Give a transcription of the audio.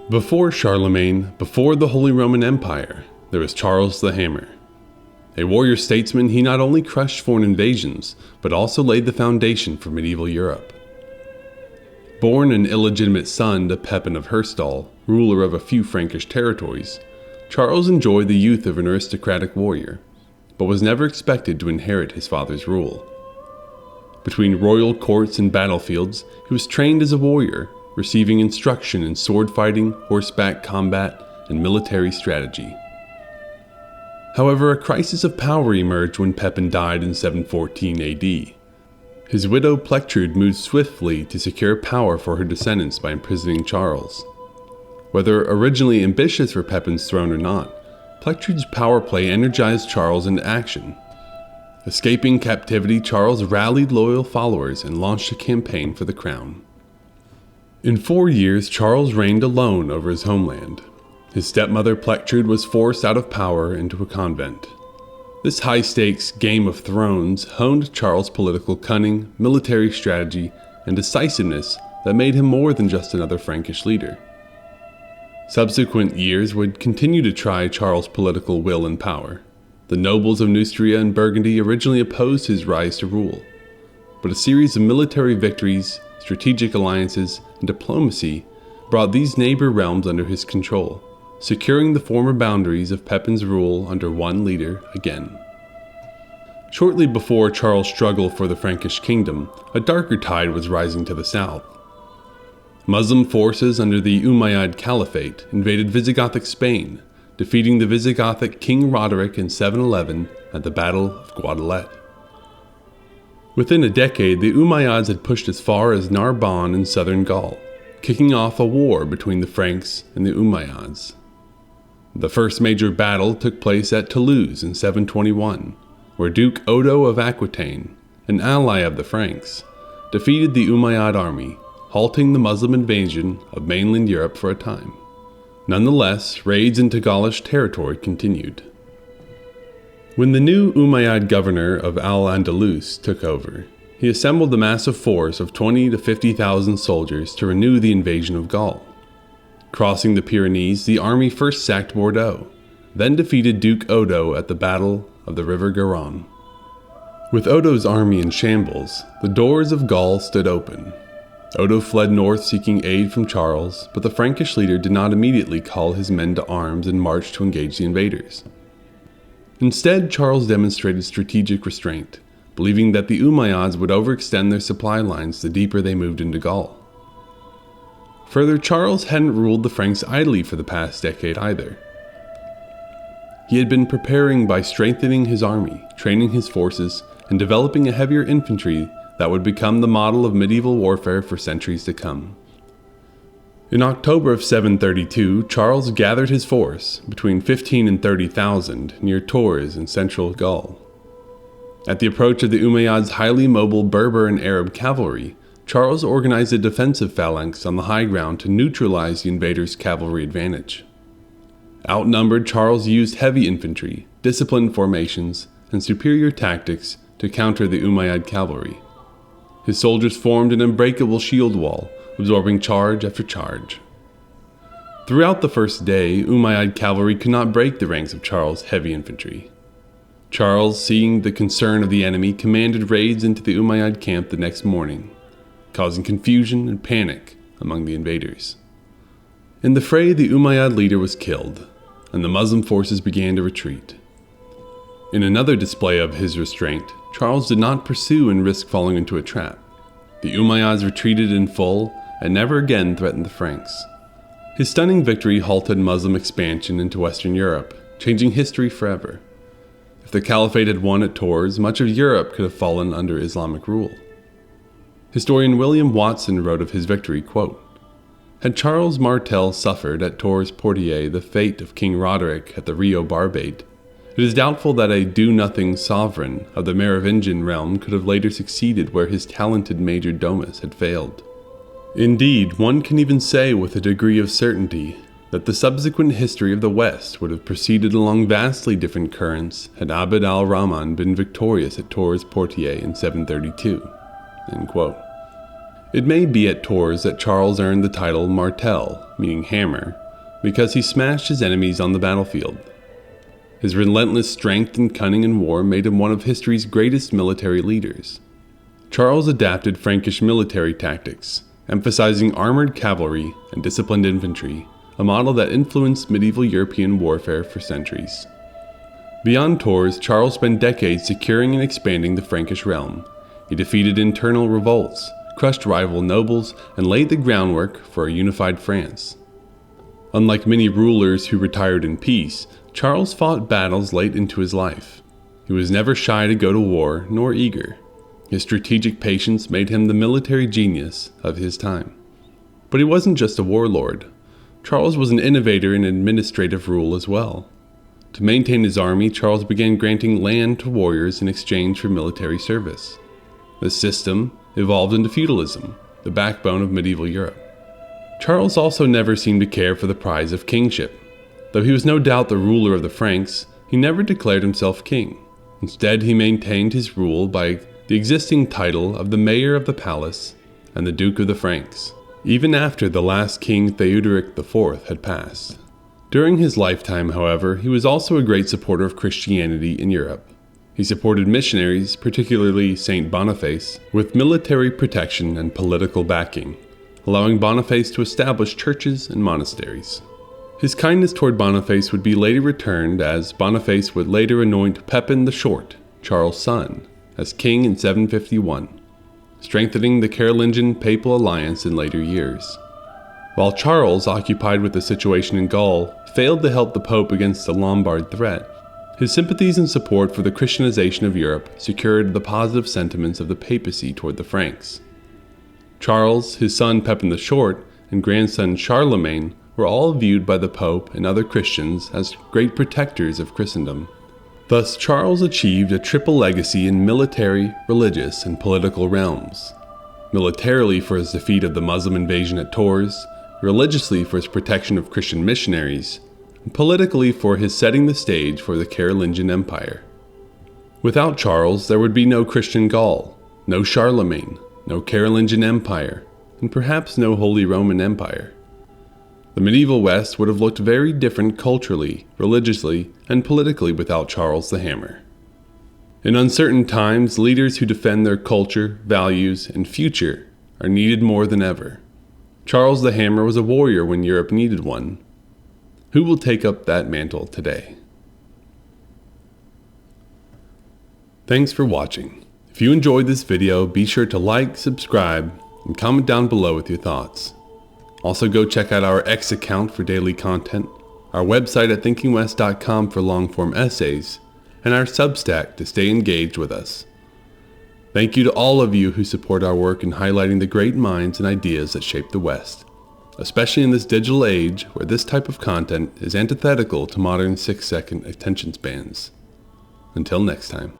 Before Charlemagne, before the Holy Roman Empire, there was Charles the Hammer. A warrior statesman, he not only crushed foreign invasions, but also laid the foundation for medieval Europe. Born an illegitimate son to Pepin of Herstal, ruler of a few Frankish territories, Charles enjoyed the youth of an aristocratic warrior, but was never expected to inherit his father's rule. Between royal courts and battlefields, he was trained as a warrior, receiving instruction in sword fighting, horseback combat, and military strategy. However, a crisis of power emerged when Pepin died in 714 AD. His widow Plectrude moved swiftly to secure power for her descendants by imprisoning Charles. Whether originally ambitious for Pepin's throne or not, Plectrude's power play energized Charles into action. Escaping captivity, Charles rallied loyal followers and launched a campaign for the crown. In 4 years, Charles reigned alone over his homeland. His stepmother Plectrude was forced out of power into a convent. This high-stakes Game of Thrones honed Charles' political cunning, military strategy, and decisiveness that made him more than just another Frankish leader. Subsequent years would continue to try Charles' political will and power. The nobles of Neustria and Burgundy originally opposed his rise to rule, but a series of military victories, strategic alliances, and diplomacy brought these neighbor realms under his control, securing the former boundaries of Pepin's rule under one leader again. Shortly before Charles' struggle for the Frankish kingdom, a darker tide was rising to the south. Muslim forces under the Umayyad Caliphate invaded Visigothic Spain, defeating the Visigothic King Roderick in 711 at the Battle of Guadalete. Within a decade, the Umayyads had pushed as far as Narbonne in southern Gaul, kicking off a war between the Franks and the Umayyads. The first major battle took place at Toulouse in 721, where Duke Odo of Aquitaine, an ally of the Franks, defeated the Umayyad army, halting the Muslim invasion of mainland Europe for a time. Nonetheless, raids into Gaulish territory continued. When the new Umayyad governor of Al-Andalus took over, he assembled a massive force of 20,000 to 50,000 soldiers to renew the invasion of Gaul. Crossing the Pyrenees, the army first sacked Bordeaux, then defeated Duke Odo at the Battle of the River Garonne. With Odo's army in shambles, the doors of Gaul stood open. Odo fled north seeking aid from Charles, but the Frankish leader did not immediately call his men to arms and march to engage the invaders. Instead, Charles demonstrated strategic restraint, believing that the Umayyads would overextend their supply lines the deeper they moved into Gaul. Further, Charles hadn't ruled the Franks idly for the past decade either. He had been preparing by strengthening his army, training his forces, and developing a heavier infantry that would become the model of medieval warfare for centuries to come. In October of 732, Charles gathered his force, between 15,000 and 30,000, near Tours in central Gaul. At the approach of the Umayyads' highly mobile Berber and Arab cavalry, Charles organized a defensive phalanx on the high ground to neutralize the invaders' cavalry advantage. Outnumbered, Charles used heavy infantry, disciplined formations, and superior tactics to counter the Umayyad cavalry. His soldiers formed an unbreakable shield wall, absorbing charge after charge. Throughout the first day, Umayyad cavalry could not break the ranks of Charles' heavy infantry. Charles, seeing the concern of the enemy, commanded raids into the Umayyad camp the next morning, causing confusion and panic among the invaders. In the fray, the Umayyad leader was killed, and the Muslim forces began to retreat. In another display of his restraint, Charles did not pursue and risk falling into a trap. The Umayyads retreated in full and never again threatened the Franks. His stunning victory halted Muslim expansion into Western Europe, changing history forever. If the Caliphate had won at Tours, much of Europe could have fallen under Islamic rule. Historian William Watson wrote of his victory, quote, "Had Charles Martel suffered at Tours-Poitiers the fate of King Roderick at the Rio Barbate, it is doubtful that a do-nothing sovereign of the Merovingian realm could have later succeeded where his talented major domus had failed. Indeed, one can even say with a degree of certainty that the subsequent history of the West would have proceeded along vastly different currents had Abd al-Rahman been victorious at Tours-Poitiers in 732. End quote. It may be at Tours that Charles earned the title Martel, meaning hammer, because he smashed his enemies on the battlefield. His relentless strength and cunning in war made him one of history's greatest military leaders. Charles adapted Frankish military tactics, emphasizing armored cavalry and disciplined infantry, a model that influenced medieval European warfare for centuries. Beyond Tours, Charles spent decades securing and expanding the Frankish realm. He defeated internal revolts, crushed rival nobles, and laid the groundwork for a unified France. Unlike many rulers who retired in peace, Charles fought battles late into his life. He was never shy to go to war, nor eager. His strategic patience made him the military genius of his time. But he wasn't just a warlord. Charles was an innovator in administrative rule as well. To maintain his army, Charles began granting land to warriors in exchange for military service. This system evolved into feudalism, the backbone of medieval Europe. Charles also never seemed to care for the prize of kingship. Though he was no doubt the ruler of the Franks, he never declared himself king. Instead, he maintained his rule by the existing title of the Mayor of the Palace and the Duke of the Franks, even after the last king Theodoric IV had passed. During his lifetime, however, he was also a great supporter of Christianity in Europe. He supported missionaries, particularly Saint Boniface, with military protection and political backing, allowing Boniface to establish churches and monasteries. His kindness toward Boniface would be later returned, as Boniface would later anoint Pepin the Short, Charles' son, as king in 751, strengthening the Carolingian papal alliance in later years. While Charles, occupied with the situation in Gaul, failed to help the Pope against the Lombard threat, his sympathies and support for the Christianization of Europe secured the positive sentiments of the papacy toward the Franks. Charles, his son Pepin the Short, and grandson Charlemagne were all viewed by the Pope and other Christians as great protectors of Christendom. Thus, Charles achieved a triple legacy in military, religious, and political realms. Militarily for his defeat of the Muslim invasion at Tours, religiously for his protection of Christian missionaries, and politically for his setting the stage for the Carolingian Empire. Without Charles, there would be no Christian Gaul, no Charlemagne, no Carolingian Empire, and perhaps no Holy Roman Empire. The medieval West would have looked very different culturally, religiously, and politically without Charles the Hammer. In uncertain times, leaders who defend their culture, values, and future are needed more than ever. Charles the Hammer was a warrior when Europe needed one. Who will take up that mantle today? Thanks for watching. If you enjoyed this video, be sure to like, subscribe, and comment down below with your thoughts. Also go check out our X account for daily content, our website at thinkingwest.com for long-form essays, and our Substack to stay engaged with us. Thank you to all of you who support our work in highlighting the great minds and ideas that shape the West, especially in this digital age where this type of content is antithetical to modern 6-second attention spans. Until next time.